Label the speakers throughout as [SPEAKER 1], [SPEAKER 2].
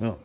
[SPEAKER 1] Well,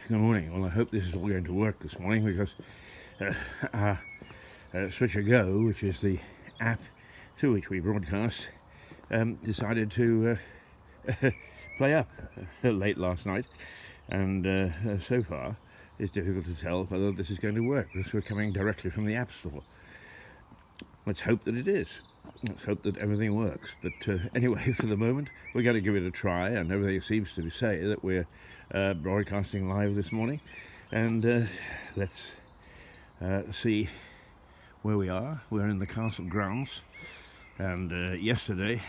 [SPEAKER 1] good morning. Well, I hope this is all going to work this morning because our Switch A Go, which is the app through which we broadcast, decided to play up late last night, and so far it's difficult to tell whether this is going to work because we're coming directly from the App Store. Let's hope that it is. Let's hope that everything works. But anyway, for the moment, we're going to give it a try, and everything seems to say that we're broadcasting live this morning. And let's see where we are. We're in the castle grounds, and yesterday,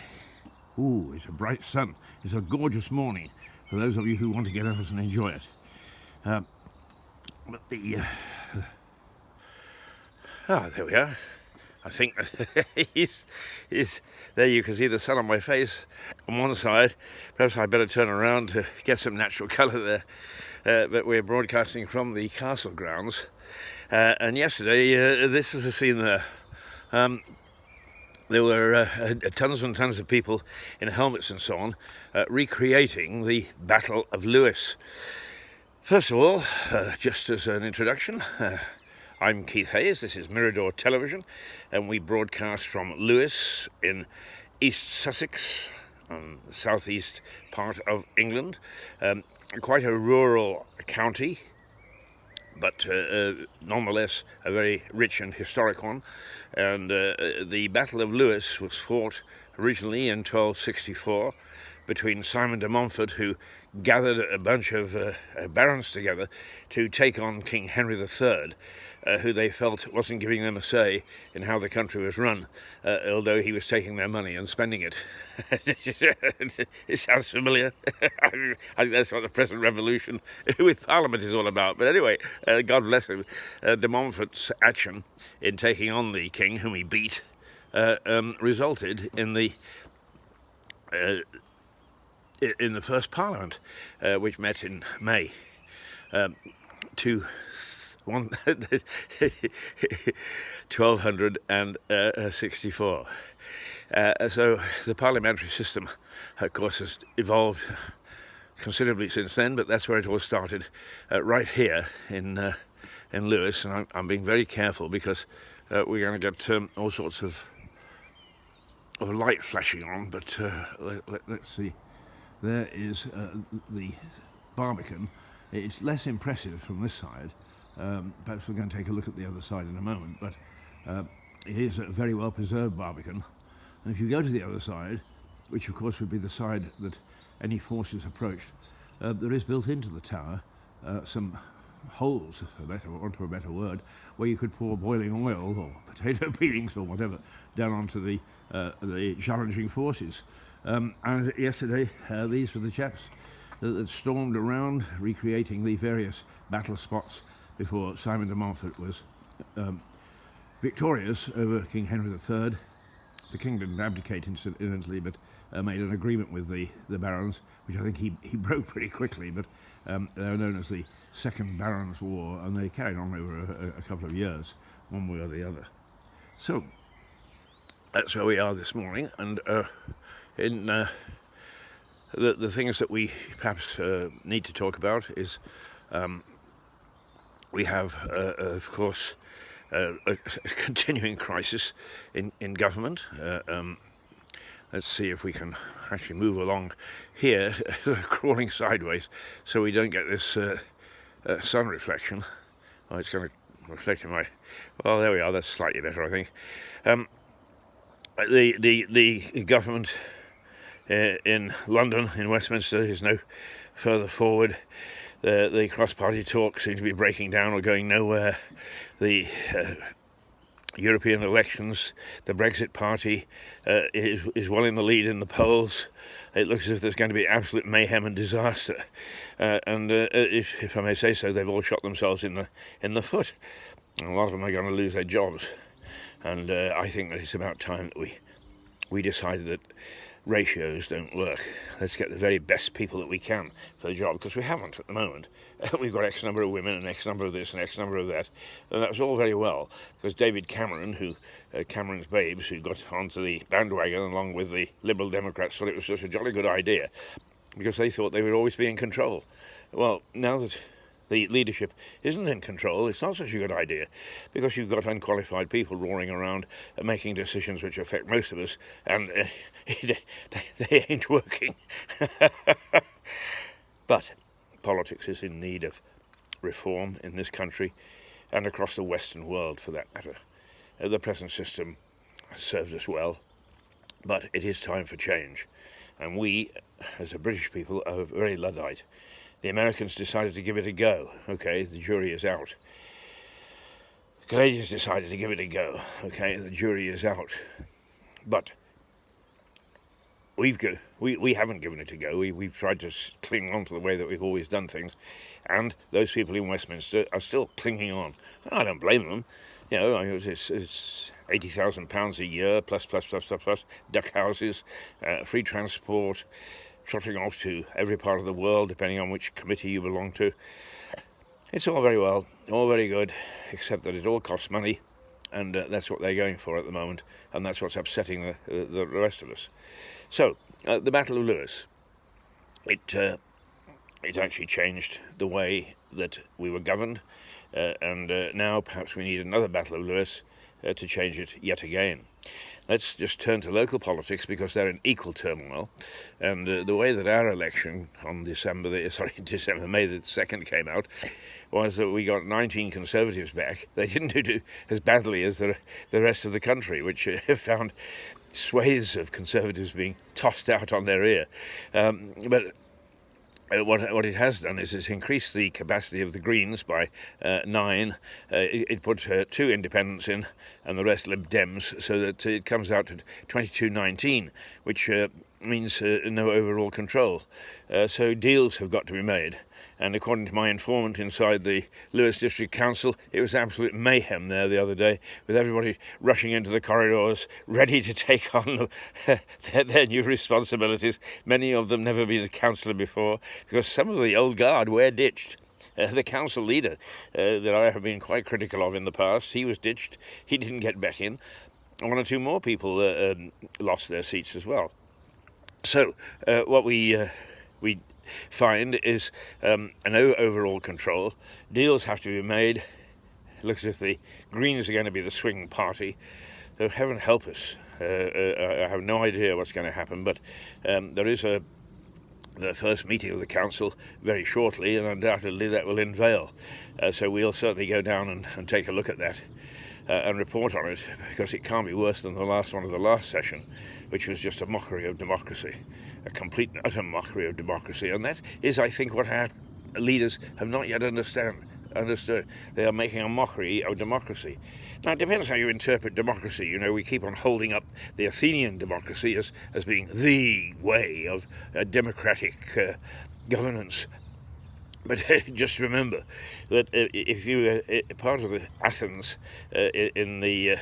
[SPEAKER 1] it's a bright sun. It's a gorgeous morning for those of you who want to get out and enjoy it. But the there we are. I think he's there. You can see the sun on my face on one side. Perhaps I'd better turn around to get some natural colour there. But we're broadcasting from the castle grounds. And yesterday, this was the scene there. There were tons and tons of people in helmets and so on recreating the Battle of Lewes. First of all, just as an introduction, I'm Keith Hayes. This is Mirador Television, and we broadcast from Lewes in East Sussex, the southeast part of England. Quite a rural county, but nonetheless a very rich and historic one. And the Battle of Lewes was fought originally in 1264 between Simon de Montfort, who gathered a bunch of barons together to take on King Henry III, who they felt wasn't giving them a say in how the country was run, although he was taking their money and spending it. It sounds familiar. I think that's what the present revolution with Parliament is all about. But anyway, God bless him. De Montfort's action in taking on the king, whom he beat, resulted in the first Parliament, which met in May 1264. So the parliamentary system, of course, has evolved considerably since then, but that's where it all started, right here in Lewes. And I'm being very careful because we're going to get all sorts of light flashing on, but let's see. There is the Barbican. It's less impressive from this side. Perhaps we're going to take a look at the other side in a moment, but it is a very well preserved Barbican. And if you go to the other side, which of course would be the side that any forces approached, there is built into the tower some holes, for want of a better word, where you could pour boiling oil or potato peelings or whatever down onto the challenging forces. And yesterday, these were the chaps that stormed around, recreating the various battle spots before Simon de Montfort was victorious over King Henry III. The king didn't abdicate incidentally, but made an agreement with the barons, which I think he broke pretty quickly, but they were known as the Second Barons' War, and they carried on over a couple of years, one way or the other. So, that's where we are this morning, and in the things that we perhaps need to talk about is we have, of course, a continuing crisis in government. Let's see if we can actually move along here, crawling sideways, so we don't get this sun reflection. Oh, it's going to reflect in my... Well, there we are. That's slightly better, I think. The government in London, in Westminster, is no further forward. The cross-party talk seems to be breaking down or going nowhere. The European elections, the Brexit Party is well in the lead in the polls. it looks as if there's going to be absolute mayhem and disaster. If I may say so, they've all shot themselves in the foot. A lot of them are going to lose their jobs. And I think that it's about time that we decided that ratios don't work. Let's get the very best people that we can for the job, because we haven't at the moment. We've got X number of women and X number of this and X number of that, and that was all very well, because David Cameron, Cameron's babes, who got onto the bandwagon along with the Liberal Democrats, thought it was such a jolly good idea, because they thought they would always be in control. Well, now that the leadership isn't in control, it's not such a good idea, because you've got unqualified people roaring around making decisions which affect most of us, and they ain't working. But politics is in need of reform in this country and across the Western world, for that matter. The present system has served us well, but it is time for change, and we, as a British people, are very Luddite. The Americans decided to give it a go. Okay, the jury is out. The Canadians decided to give it a go. Okay, the jury is out. But we haven't given it a go. We've tried to cling on to the way that we've always done things, and those people in Westminster are still clinging on. And I don't blame them. You know, it's £80,000 a year plus duck houses, free transport, trotting off to every part of the world, depending on which committee you belong to. It's all very well, all very good, except that it all costs money, and that's what they're going for at the moment, and that's what's upsetting the rest of us. So, the Battle of Lewes, it actually changed the way that we were governed, and now perhaps we need another Battle of Lewes to change it yet again. Let's just turn to local politics, because they're in equal turmoil, and the way that our election on May the 2nd came out was that we got 19 Conservatives back. They didn't do as badly as the rest of the country, which found swathes of Conservatives being tossed out on their ear. But what it has done is it's increased the capacity of the Greens by 9. It put 2 independents in and the rest Lib Dems, so that it comes out to 22-19, which means no overall control. So deals have got to be made. And according to my informant inside the Lewes District Council, it was absolute mayhem there the other day, with everybody rushing into the corridors, ready to take on their new responsibilities. Many of them never been a councillor before, because some of the old guard were ditched. The council leader that I have been quite critical of in the past, he was ditched. He didn't get back in. 1 or 2 more people lost their seats as well. So what we find is no overall control. Deals have to be made. It looks as if the Greens are going to be the swing party. So heaven help us. I have no idea what's going to happen, but there is the first meeting of the council very shortly, and undoubtedly that will unveil. So we'll certainly go down and take a look at that and report on it, because it can't be worse than the last one of the last session, which was just a mockery of democracy, a complete and utter mockery of democracy. And that is, I think, what our leaders have not yet understood. They are making a mockery of democracy. Now, it depends how you interpret democracy. You know, we keep on holding up the Athenian democracy as being the way of democratic governance. But just remember that if you were part of the Athens in the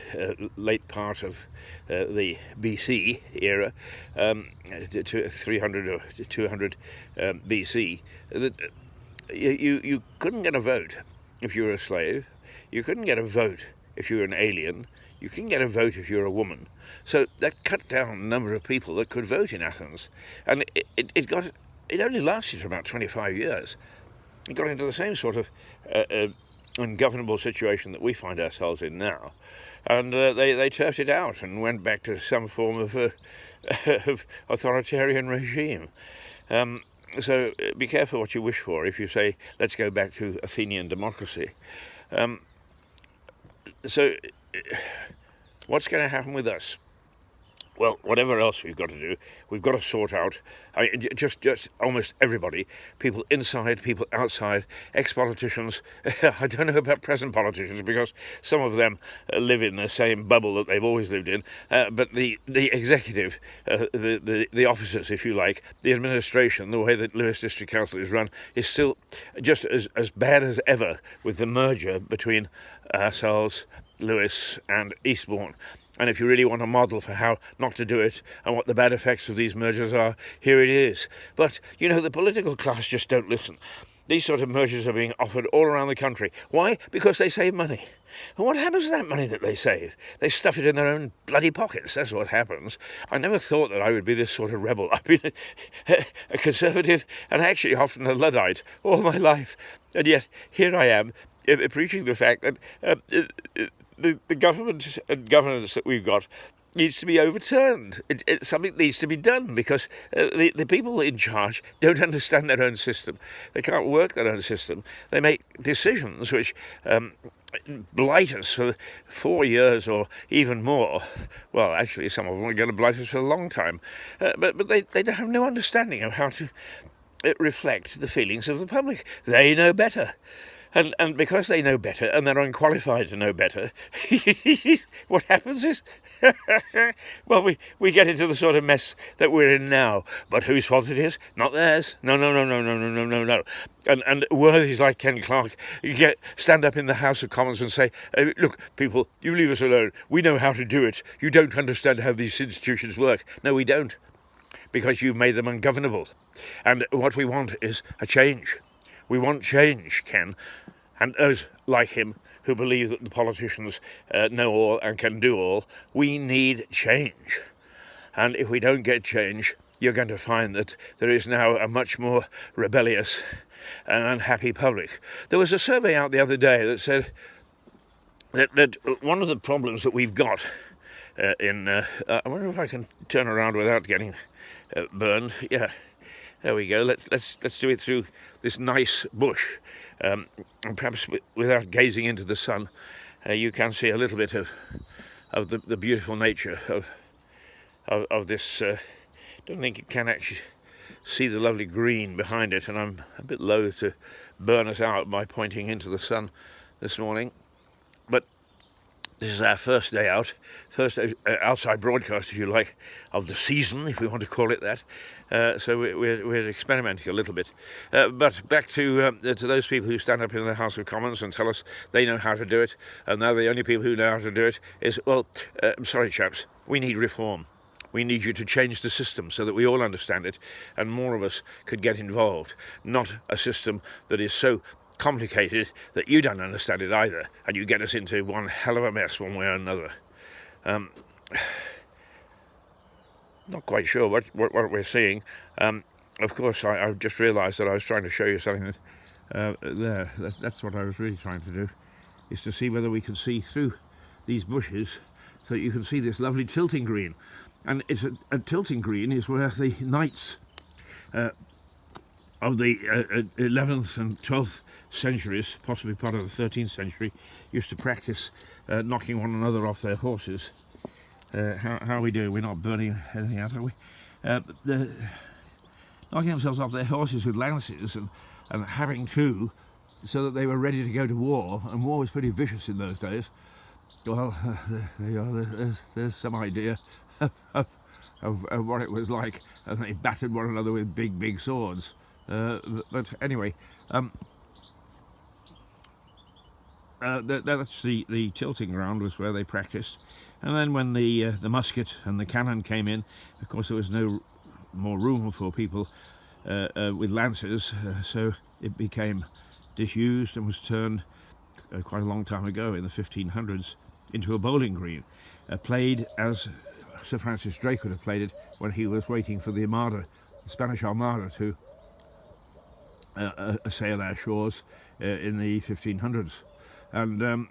[SPEAKER 1] late part of the BC era, 300 or 200 BC, that you couldn't get a vote if you were a slave. You couldn't get a vote if you were an alien. You couldn't get a vote if you were a woman. So that cut down the number of people that could vote in Athens, and it only lasted for about 25 years. It got into the same sort of ungovernable situation that we find ourselves in now, and they turfed it out and went back to some form of authoritarian regime. So be careful what you wish for if you say, let's go back to Athenian democracy. So what's going to happen with us? well, whatever else we've got to do, we've got to sort out, I mean, just almost everybody, people inside, people outside, ex-politicians. I don't know about present politicians because some of them live in the same bubble that they've always lived in, but the executive, the officers, if you like, the administration, the way that Lewes District Council is run, is still just as bad as ever with the merger between ourselves, Lewes and Eastbourne. And if you really want a model for how not to do it and what the bad effects of these mergers are, here it is. But, you know, the political class just don't listen. These sort of mergers are being offered all around the country. Why? Because they save money. And what happens to that money that they save? They stuff it in their own bloody pockets. That's what happens. I never thought that I would be this sort of rebel. I've been a conservative and actually often a Luddite all my life. And yet, here I am, preaching the fact that the government and governance that we've got needs to be overturned. Something needs to be done because the people in charge don't understand their own system. They can't work their own system. They make decisions which blight us for 4 years or even more. Well, actually, some of them are going to blight us for a long time. But they have no understanding of how to reflect the feelings of the public. They know better. And because they know better, and they're unqualified to know better, what happens is, well, we get into the sort of mess that we're in now. But whose fault it is? Not theirs. No. And worthies like Ken Clarke stand up in the House of Commons and say, look, people, you leave us alone. We know how to do it. You don't understand how these institutions work. No, we don't, because you've made them ungovernable. And what we want is a change. We want change, Ken, and those like him who believe that the politicians know all and can do all. We need change. And if we don't get change, you're going to find that there is now a much more rebellious and unhappy public. There was a survey out the other day that said that one of the problems that we've got I wonder if I can turn around without getting burned. Yeah. There we go. Let's do it through this nice bush, and perhaps without gazing into the sun, you can see a little bit of the beautiful nature of this. Don't think you can actually see the lovely green behind it, and I'm a bit loath to burn us out by pointing into the sun this morning, but this is our first day out, first outside broadcast, if you like, of the season, if we want to call it that. So we're experimenting a little bit. But back to those people who stand up in the House of Commons and tell us they know how to do it, and now the only people who know how to do it is, well, I'm sorry, chaps, we need reform. We need you to change the system so that we all understand it and more of us could get involved, not a system that is so complicated that you don't understand it either, and you get us into one hell of a mess one way or another. Not quite sure what we're seeing. Of course, I've just realised that I was trying to show you something that that's what I was really trying to do, is to see whether we can see through these bushes so that you can see this lovely tilting green. And it's a tilting green is where the knights of the 11th and 12th centuries, possibly part of the 13th century, used to practice knocking one another off their horses. How are we doing? We're not burning anything out, are we? Knocking themselves off their horses with lances and having to, so that they were ready to go to war, and war was pretty vicious in those days. Well, there you are, there's some idea of what it was like, and they battered one another with big swords. But anyway, that's the tilting ground was where they practiced. And then when the musket and the cannon came in, of course there was no more room for people with lances, so it became disused and was turned quite a long time ago in the 1500s into a bowling green, played as Sir Francis Drake would have played it when he was waiting for the Armada, the Spanish Armada, to assail our shores in the 1500s. And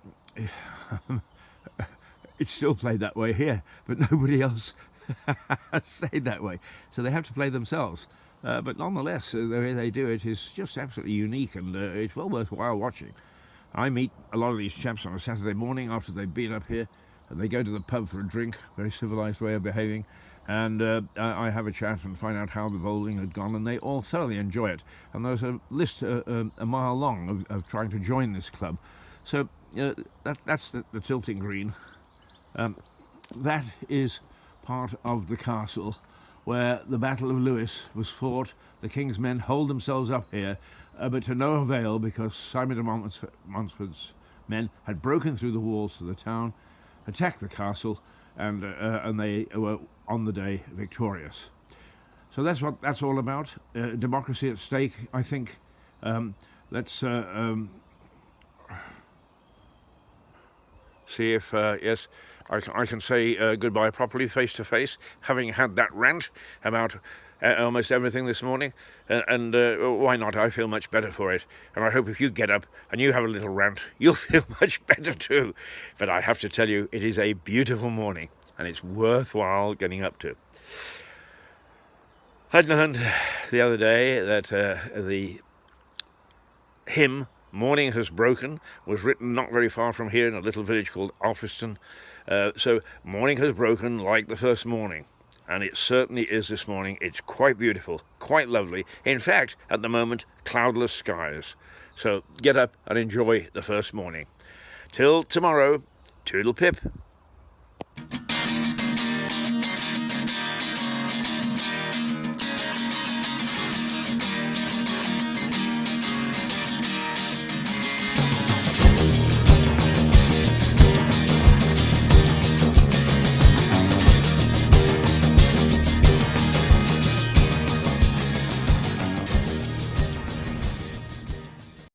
[SPEAKER 1] it's still played that way here, but nobody else has stayed that way. So they have to play themselves. But nonetheless, the way they do it is just absolutely unique, and it's well worthwhile watching. I meet a lot of these chaps on a Saturday morning after they've been up here, they go to the pub for a drink, very civilised way of behaving, and I have a chat and find out how the bowling had gone, and they all thoroughly enjoy it. And there's a list a mile long of trying to join this club. So that's the tilting green. That is part of the castle where the Battle of Lewes was fought. The king's men hold themselves up here, but to no avail, because Simon de Montfort's men had broken through the walls of the town, attacked the castle, and they were on the day victorious. So that's what that's all about. Democracy at stake, I think. Let's see if, yes, I can say goodbye properly, face to face, having had that rant about almost everything this morning, and why not? I feel much better for it, and I hope if you get up and you have a little rant, you'll feel much better too. But I have to tell you, it is a beautiful morning, and it's worthwhile getting up to. I'd learned the other day that the hymn "Morning Has Broken" was written not very far from here in a little village called Alfriston. So morning has broken like the first morning, and it certainly is this morning. It's quite beautiful, quite lovely. In fact, at the moment, cloudless skies. So get up and enjoy the first morning. Till tomorrow, toodle pip.